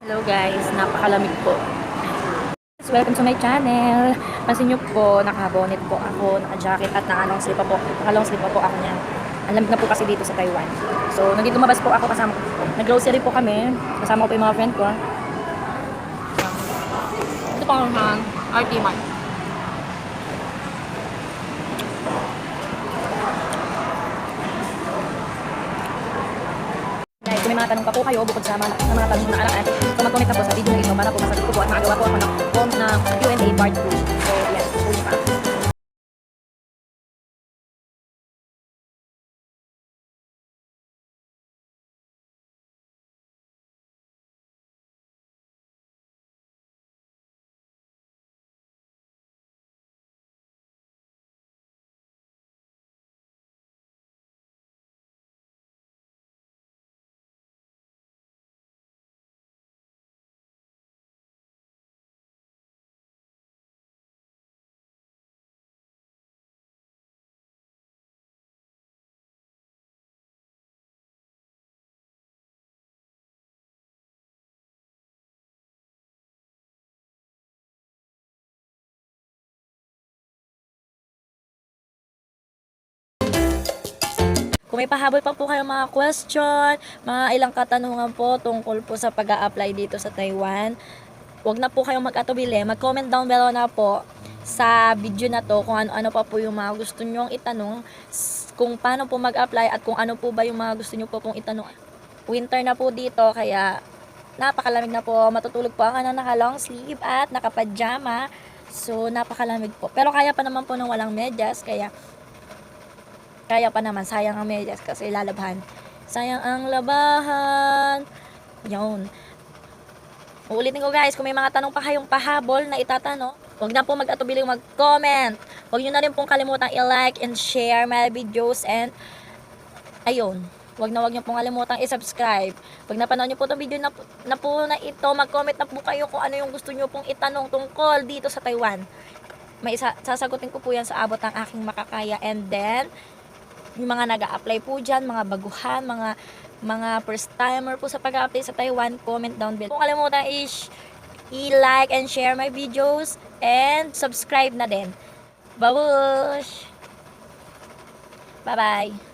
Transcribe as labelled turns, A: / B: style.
A: Hello guys, napakalamig po. Welcome to my channel. Pansin nyo po, naka-bonnet po ako, naka-jacket at naka-long sleeve pa po. Naka-long sleeve pa po ako niyan. Ang lamig na po kasi dito sa Taiwan. So, nandito lumabas po ako kasama. Nag-grocery po kami. Kasama ko po yung mga friend ko. Ito po ang RT Mart. Guys, kung may mga tanong pa po kayo, bukod sa mga tanong na alam so mag-comment na po sa video na ito para po masagot ko po at makagawa po ako ng Q&A part 2. So, yes, tuloy pa. Kung may pahabol pa po kayo mga question, mga ilang katanungan po tungkol po sa pag-a-apply dito sa Taiwan, huwag na po kayong mag-atubili. Mag-comment down below na po sa video na to kung ano-ano pa po yung mga gusto nyong itanong, kung paano po mag-apply at kung ano po ba yung mga gusto nyo po pong itanong. Winter na po dito, kaya napakalamig na po. Matutulog po ang naka-long sleeve at naka-pajama. So, napakalamig po. Pero kaya pa naman po nung walang medyas, kaya pa naman, sayang ang medyas kasi lalabhan. Sayang ang labahan. Yun. Uulitin ko guys, kung may mga tanong pa kayong pahabol na itatanong, huwag na po mag-atubiling mag-comment. Huwag nyo na rin pong kalimutang i-like and share my videos and ayun. Huwag nyo pong kalimutang i-subscribe. Pag napanood nyo po itong video na ito, mag-comment na po kayo kung ano yung gusto nyo pong itanong tungkol dito sa Taiwan. Sasagutin ko po yan sa abot ng aking makakaya. And then, yung mga nag-a-apply po dyan, mga baguhan, mga first timer po sa pag-a-apply sa Taiwan, comment down below. Kung kalimutan i-like and share my videos and subscribe na din. Babush! Bye-bye!